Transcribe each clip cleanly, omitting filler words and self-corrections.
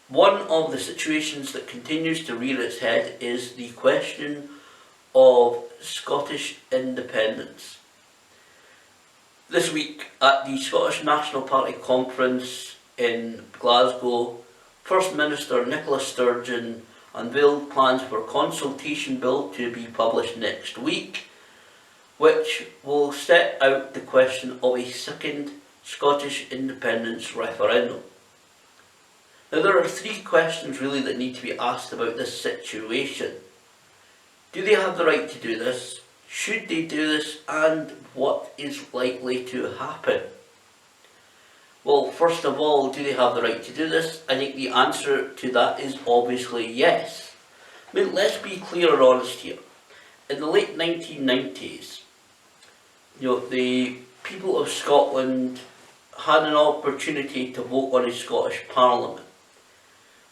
One of the situations that continues to rear its head is the question of Scottish independence. This week at the Scottish National Party conference in Glasgow, First Minister Nicola Sturgeon unveiled plans for a consultation bill to be published next week, which will set out the question of a second Scottish independence referendum. Now, there are three questions really that need to be asked about this situation. Do they have the right to do this? Should they do this? And what is likely to happen? Well, first of all, do they have the right to do this? I think the answer to that is obviously yes. I mean, let's be clear and honest here. In the late 1990s, the people of Scotland had an opportunity to vote on a Scottish Parliament.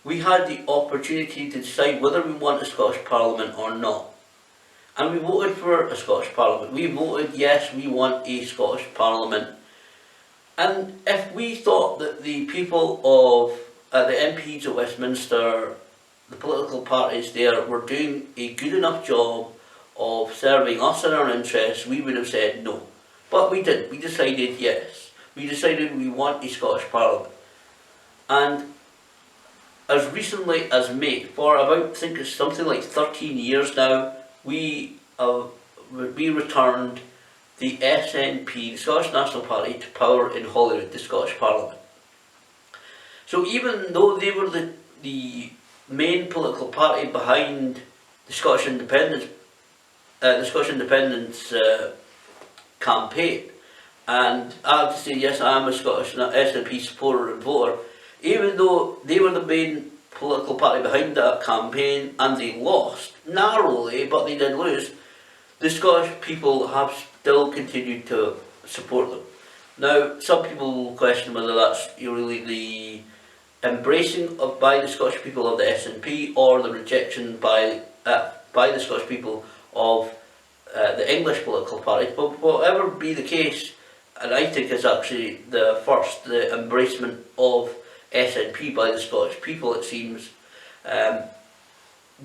We had the opportunity to decide whether we want a Scottish Parliament or not. And we voted for a Scottish Parliament. We voted, yes, we want a Scottish Parliament. And if we thought that the people of the MPs at Westminster, the political parties there, were doing a good enough job of serving us and our interests, we would have said no. But we didn't. We decided yes. We decided we want a Scottish Parliament. And as recently as May, for about, I think it's something like 13 years now, we returned the SNP, the Scottish National Party, to power in Holyrood, the Scottish Parliament. So even though they were the main political party behind the Scottish independence, campaign, and I have to say yes, I am a Scottish SNP supporter and voter, even though they were the main political party behind that campaign and they lost narrowly, but they did lose, the Scottish people have still continued to support them. Now, some people will question whether that's really the embracing by the Scottish people of the SNP or the rejection by the Scottish people of the English political parties, but whatever be the case, and I think it's actually the embracement of SNP by the Scottish people, it seems.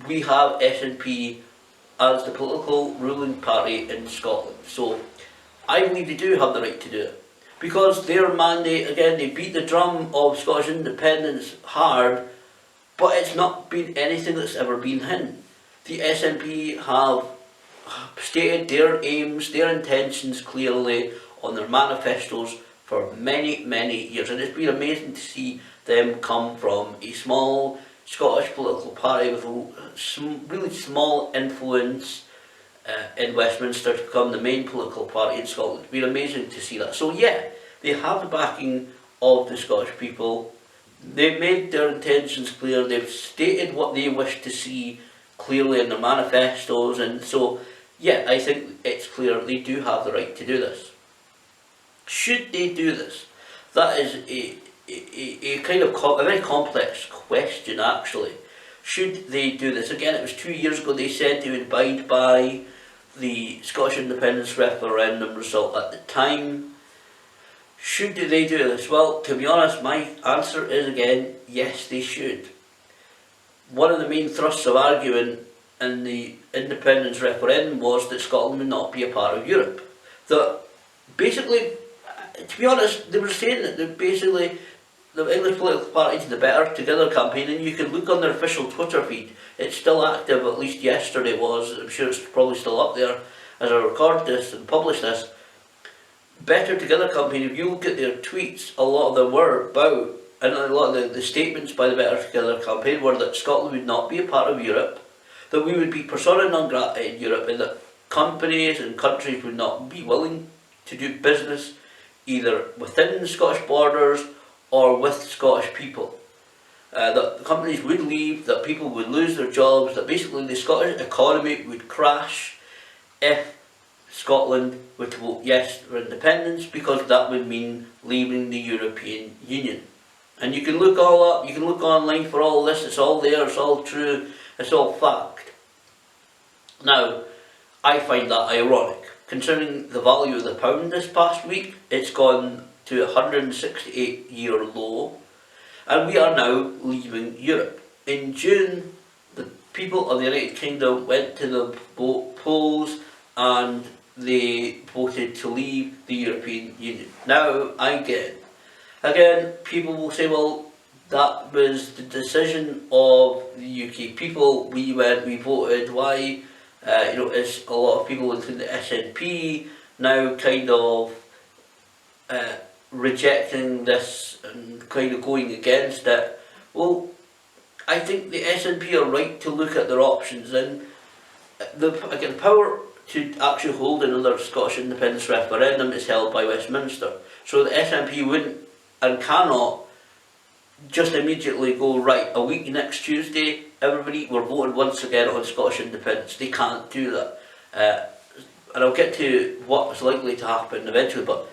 We have SNP as the political ruling party in Scotland. So I believe they do have the right to do it. Because their mandate, again, they beat the drum of Scottish independence hard, but it's not been anything that's ever been hidden. The SNP have stated their aims, their intentions clearly on their manifestos for many, many years. And it's been amazing to see them come from a small Scottish political party with a really small influence in Westminster to become the main political party in Scotland. It's been amazing to see that. So yeah, they have the backing of the Scottish people. They've made their intentions clear. They've stated what they wish to see clearly in their manifestos, and so yeah, I think it's clear they do have the right to do this. Should they do this? That is a kind of a very complex question, actually. Should they do this? Again, it was 2 years ago they said they would abide by the Scottish independence referendum result at the time. Should they do this? Well, to be honest, my answer is again, yes, they should. One of the main thrusts of arguing in the independence referendum was that Scotland would not be a part of Europe. That basically, to be honest, they were saying that basically the English political parties, the Better Together campaign, and you can look on their official Twitter feed, it's still active, at least yesterday was, I'm sure it's probably still up there as I record this and publish this. Better Together campaign, if you look at their tweets, a lot of them were about, and a lot of the statements by the Better Together campaign were that Scotland would not be a part of Europe, that we would be persona non grata in Europe, and that companies and countries would not be willing to do business either within the Scottish borders or with Scottish people. That companies would leave, that people would lose their jobs, that basically the Scottish economy would crash if Scotland were to vote yes for independence, because that would mean leaving the European Union. And you can look all up, you can look online for all this, it's all there, it's all true, it's all fact. Now, I find that ironic, considering the value of the pound this past week. It's gone to a 168-year low. and we are now leaving Europe. In June, the people of the United Kingdom went to the polls and they voted to leave the European Union. Now, again, people will say, well, that was the decision of the UK people. We went, we voted. Why? It's a lot of people, including the SNP, now kind of rejecting this and kind of going against it. Well, I think the SNP are right to look at their options, and the power to actually hold another Scottish independence referendum is held by Westminster. So the SNP wouldn't and cannot just immediately go, right, a week next Tuesday, everybody, we're voting once again on Scottish independence. They can't do that. And I'll get to what's likely to happen eventually, but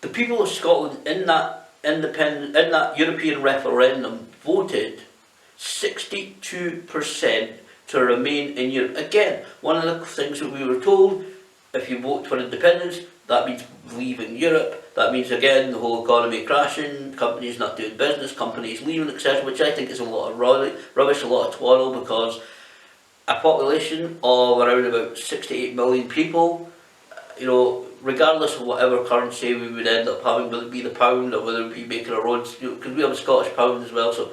the people of Scotland in that European referendum voted 62% to remain in Europe. Again, one of the things that we were told, if you vote for independence, that means leaving Europe. That means, again, the whole economy crashing, companies not doing business, companies leaving, etc., which I think is a lot of rubbish, a lot of twaddle, because a population of around about 6 to 8 million people, regardless of whatever currency we would end up having, whether it be the pound or whether it be making our own, because we have a Scottish pound as well, so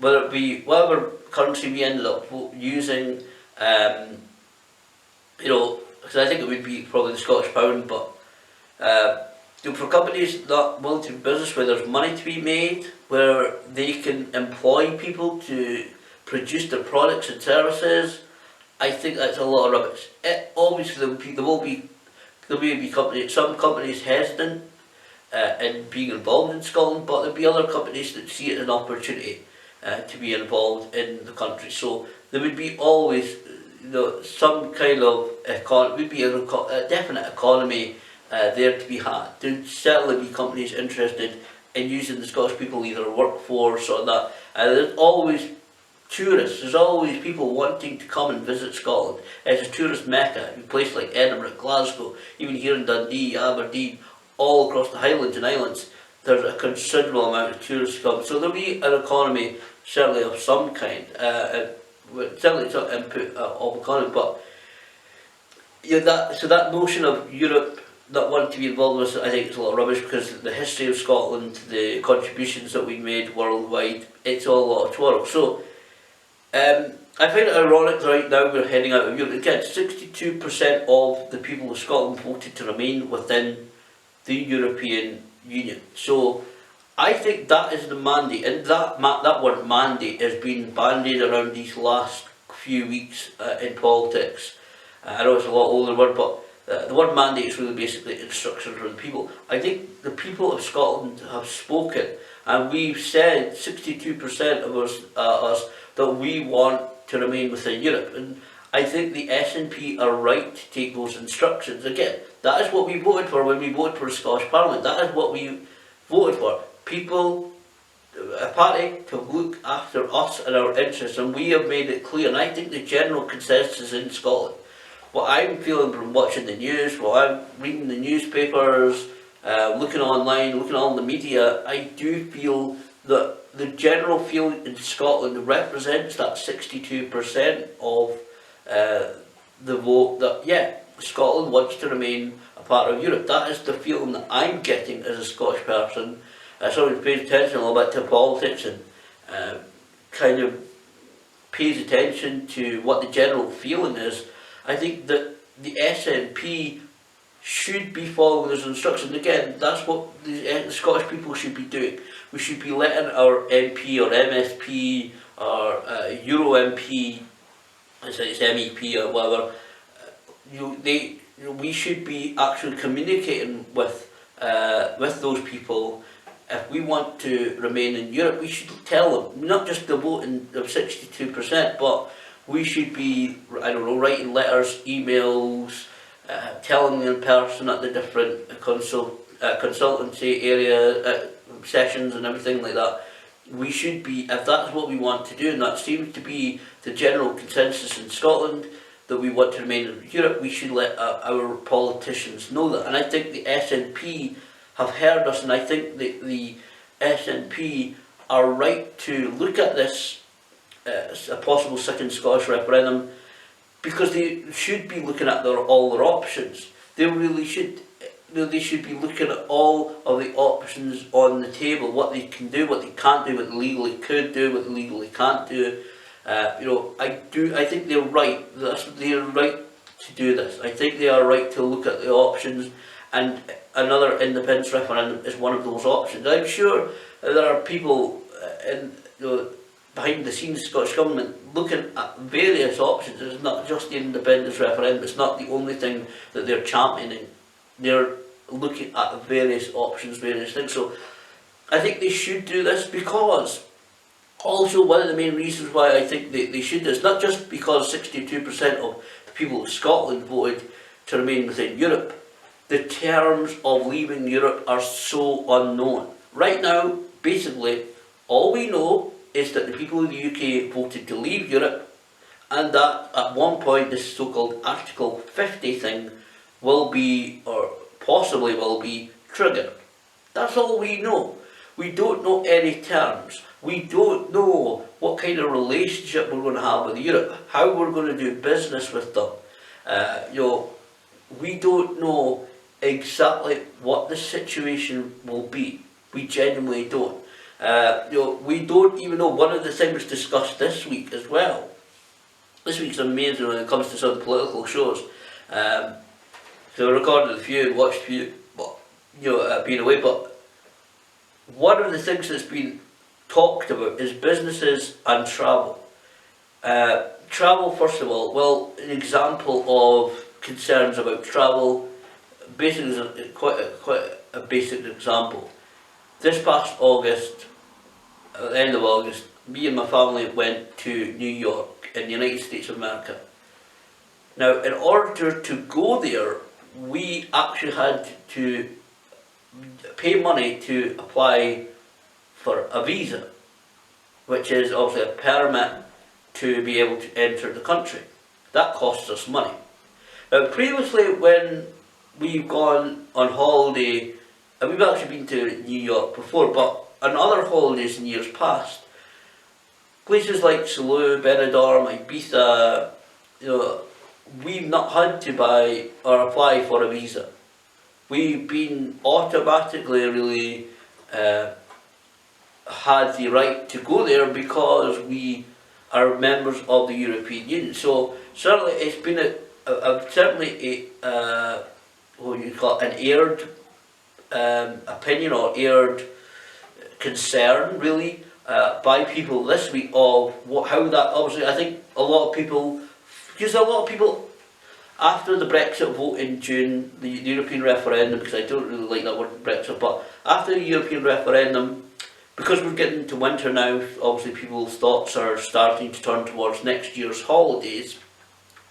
whether it be whatever currency we ended up using, because I think it would be probably the Scottish pound, but for companies that willing to do business where there's money to be made, where they can employ people to produce their products and services, I think that's a lot of rubbish. Obviously, there will be some companies hesitant in being involved in Scotland, but there'll be other companies that see it as an opportunity to be involved in the country. So there would be always, some kind of would be a definite economy there to be had. There would certainly be companies interested in using the Scottish people, either a workforce or that. There's always tourists, there's always people wanting to come and visit Scotland. It's a tourist mecca in places like Edinburgh, Glasgow, even here in Dundee, Aberdeen, all across the Highlands and Islands. There's a considerable amount of tourists come. So there'll be an economy certainly of some kind, certainly some input of economy, but that notion of Europe not wanting to be involved with it, I think it's a lot of rubbish, because the history of Scotland, the contributions that we made worldwide, it's all a lot of twaddle. So I find it ironic right now we're heading out of Europe. Again, 62% of the people of Scotland voted to remain within the European Union. So I think that is the mandate, and that word mandate has been bandied around these last few weeks in politics. I know it's a lot older word, but the word mandate is really basically instructions from the people. I think the people of Scotland have spoken, and we've said 62% of us that we want to remain within Europe. And I think the SNP are right to take those instructions. Again, that is what we voted for when we voted for the Scottish Parliament. That is what we voted for. People, a party to look after us and our interests, and we have made it clear. And I think the general consensus in Scotland, what I'm feeling from watching the news, what I'm reading the newspapers, looking online, looking at all the media, I do feel that the general feeling in Scotland represents that 62% of the vote that, Scotland wants to remain a part of Europe. That is the feeling that I'm getting as a Scottish person. Someone who pays attention a little bit to politics and kind of pays attention to what the general feeling is. I think that the SNP should be following those instructions. Again, that's what the Scottish people should be doing. We should be letting our MP or MSP or Euro MP, it's MEP or whatever, we should be actually communicating with those people. If we want to remain in Europe, we should tell them, not just the voting of 62%, but we should be, writing letters, emails, telling them in person at the different consultancy area sessions and everything like that. We should be, if that's what we want to do, and that seems to be the general consensus in Scotland, that we want to remain in Europe, we should let our politicians know that. And I think the SNP have heard us, and I think the SNP are right to look at this, a possible second Scottish referendum, because they should be looking at all their options. They really should. They should be looking at all of the options on the table, what they can do, what they can't do, what they legally could do, what they legally can't do. I think they're right. They're right to do this. I think they are right to look at the options, and another independence referendum is one of those options. I'm sure there are people behind the scenes, Scottish Government, looking at various options. It's not just the independence referendum. It's not the only thing that they're championing. They're looking at various options, various things. So I think they should do this, because also one of the main reasons why I think they should do this, not just because 62% of the people of Scotland voted to remain within Europe. The terms of leaving Europe are so unknown. Right now, basically, all we know is that the people of the UK voted to leave Europe, and that at one point this so-called Article 50 thing will be, or possibly will be, triggered. That's all we know. We don't know any terms. We don't know what kind of relationship we're going to have with Europe, how we're going to do business with them. We don't know exactly what the situation will be. We genuinely don't. We don't even know. One of the things discussed this week as well. This week's amazing when it comes to some political shows. So I recorded a few and watched a few, but being away. But one of the things that's been talked about is businesses and travel. Travel, first of all. Well, an example of concerns about travel, basically, is quite a basic example. This past August, at the end of August, me and my family went to New York in the United States of America. Now, in order to go there, we actually had to pay money to apply for a visa, which is obviously a permit to be able to enter the country. That costs us money. Now, previously, when we've gone on holiday, and we've actually been to New York before, but on other holidays in years past, places like Salou, Benidorm, Ibiza, we've not had to buy or apply for a visa. We've been automatically really had the right to go there because we are members of the European Union. So certainly it's been an aired opinion or aired concern really by people this week of how that, obviously I think a lot of people, because a lot of people after the Brexit vote in June, the European referendum, because I don't really like that word Brexit, but after the European referendum, because we're getting to winter now, obviously people's thoughts are starting to turn towards next year's holidays.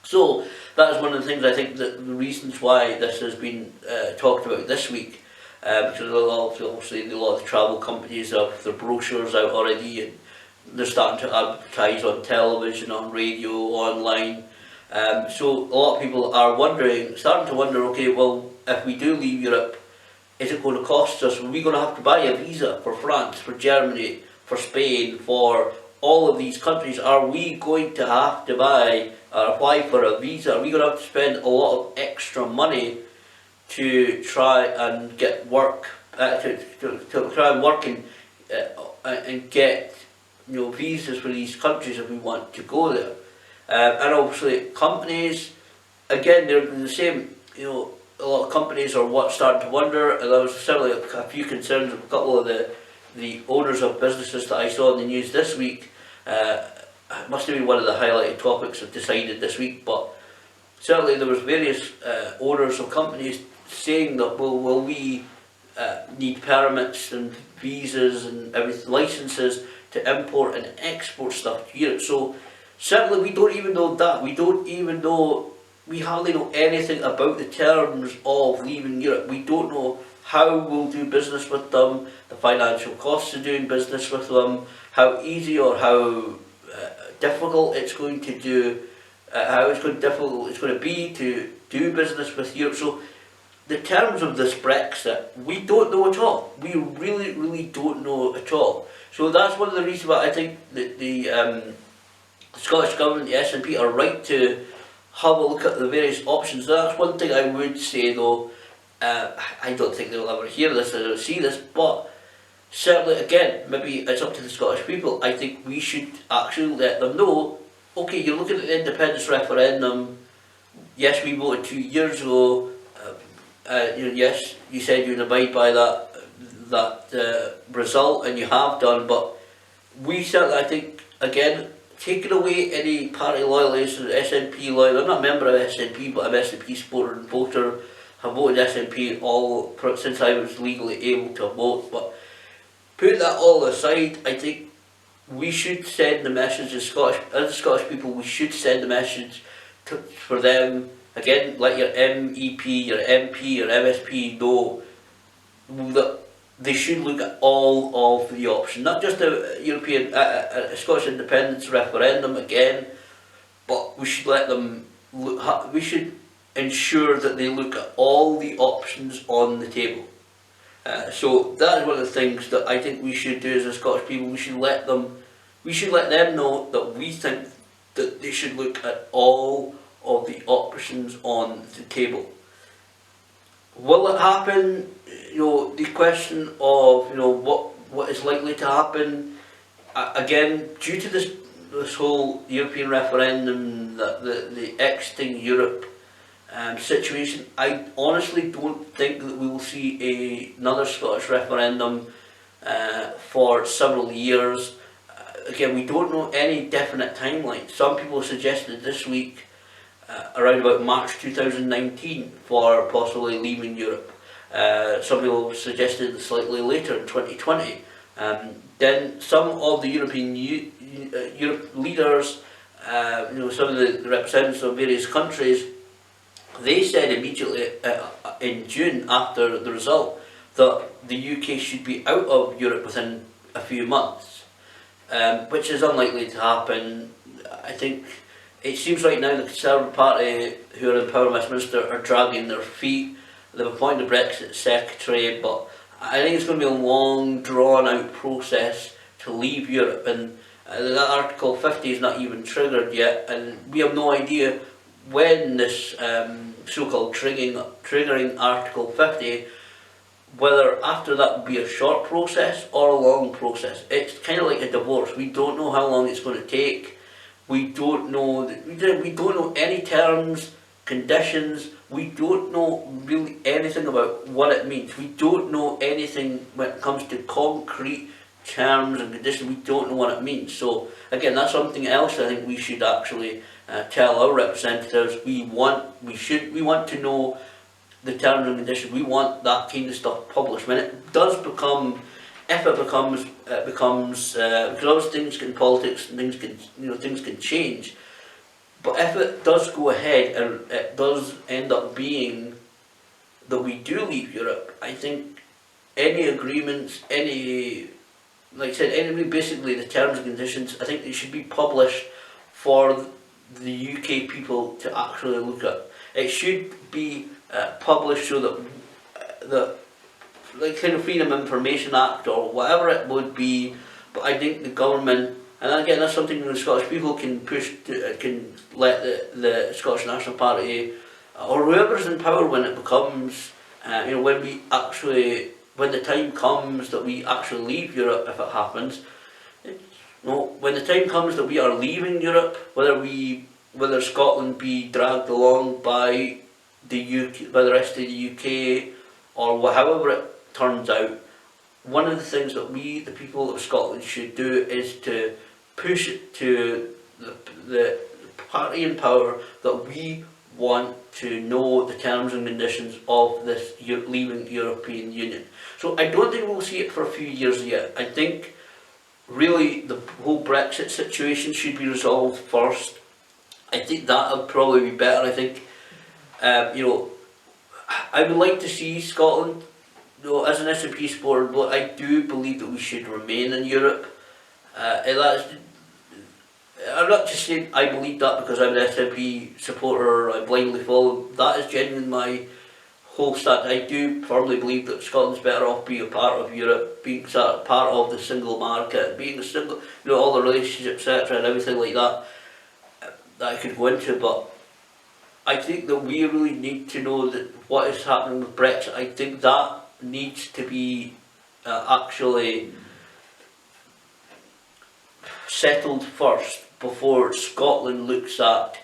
So that is one of the things I think that the reasons why this has been talked about this week, because a lot of the travel companies have their brochures out already, and they're starting to advertise on television, on radio, online. So a lot of people are starting to wonder, okay, well, if we do leave Europe, is it going to cost us? Are we going to have to buy a visa for France, for Germany, for Spain, for all of these countries? Are we going to have to buy or apply for a visa? Are we going to have to spend a lot of extra money to try and get work, to try and work and get visas for these countries if we want to go there? And obviously companies, again, they're the same, a lot of companies are starting to wonder, and there was certainly a few concerns with a couple of the owners of businesses that I saw in the news this week. It must have been one of the highlighted topics of Decided this week, but certainly there was various owners of companies saying that, well, will we need permits and visas and everything, licenses to import and export stuff to Europe. So certainly we don't even know that. We hardly know anything about the terms of leaving Europe. We don't know how we'll do business with them, the financial costs of doing business with them, how easy or how difficult it's going to be to do business with Europe. So the terms of this Brexit, we don't know at all. We really, really don't know at all. So that's one of the reasons why I think that the Scottish Government, the SNP, are right to have a look at the various options. That's one thing I would say though. I don't think they'll ever hear this or see this, but certainly, again, maybe it's up to the Scottish people. I think we should actually let them know, okay, you're looking at the independence referendum. Yes, we voted 2 years ago. Yes, you said you'd abide by that result, and you have done. But we certainly, I think, again, taking away any party loyalties, SNP loyal. I'm not a member of SNP, but I'm SNP supporter and voter. Have voted SNP all since I was legally able to vote. But put that all aside, I think we should send the message as the Scottish people. We should send the message for them. Again, let your MEP, your MP, your MSP know that they should look at all of the options, not just a European, a Scottish independence referendum again, but we should let them look. We should ensure that they look at all the options on the table. So that is one of the things that I think we should do as a Scottish people. We should let them know that we think that they should look at all of the options on the table. Will it happen? The question of what is likely to happen. Again, due to this whole European referendum, the exiting Europe situation, I honestly don't think that we will see another Scottish referendum for several years. Again, we don't know any definite timeline. Some people suggested this week around about March 2019 for possibly leaving Europe. Some people suggested slightly later in 2020. Then some of the European Europe leaders, some of the representatives of various countries, they said immediately in June after the result that the UK should be out of Europe within a few months, which is unlikely to happen. I think it seems right now the Conservative Party, who are in power in Westminster, are dragging their feet. They've appointed a Brexit secretary, but I think it's going to be a long, drawn-out process to leave Europe, and that Article 50 is not even triggered yet, and we have no idea when this so-called triggering Article 50, whether after that will be a short process or a long process. It's kind of like a divorce. We don't know how long it's going to take. We don't know any terms, conditions. We don't know really anything about what it means. We don't know anything when it comes to concrete terms and conditions. We don't know what it means. So again, that's something else I think we should actually tell our representatives. We want to know the terms and conditions. We want that kind of stuff published. When it does become, because obviously things in politics and things can change. But if it does go ahead and it does end up being that we do leave Europe, I think any agreements, basically the terms and conditions, I think they should be published for the UK people to actually look at. It should be published so that kind of Freedom of Information Act or whatever it would be, but I think the government, and again that's something the Scottish people can push to, can let the Scottish National Party or whoever's in power when it becomes, when the time comes that we actually leave Europe, if it happens, when the time comes that we are leaving Europe, whether Scotland be dragged along by the rest of the UK, or however it turns out, one of the things that we, the people of Scotland, should do is to push it to the party in power that we want to know the terms and conditions of this leaving the European Union. So I don't think we'll see it for a few years yet. I think really the whole Brexit situation should be resolved first. I think that would probably be better. I think, I would like to see Scotland, as an SNP supporter, but I do believe that we should remain in Europe. I'm not just saying I believe that because I'm an SNP supporter or I blindly follow. That is genuinely my whole stance. I do firmly believe that Scotland's better off being a part of Europe, being sort of part of the single market, being a single, you know, all the relationships, etc., and everything like that I could go into. But I think that we really need to know that what is happening with Brexit. I think that needs to be actually settled first before Scotland looks at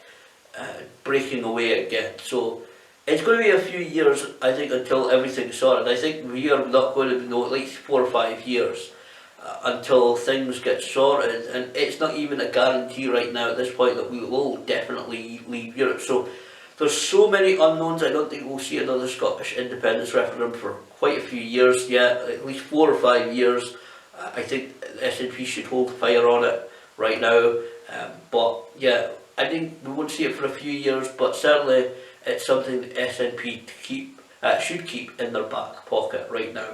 breaking away again. So it's going to be a few years, I think, until everything's sorted. I think we are not going to know at least 4 or 5 years until things get sorted, and it's not even a guarantee right now at this point that we will definitely leave Europe. So there's so many unknowns. I don't think we'll see another Scottish independence referendum for quite a few years yet, at least 4 or 5 years. I think the SNP should hold fire on it right now. But yeah, I think we won't see it for a few years, but certainly it's something the SNP to keep, should keep in their back pocket right now.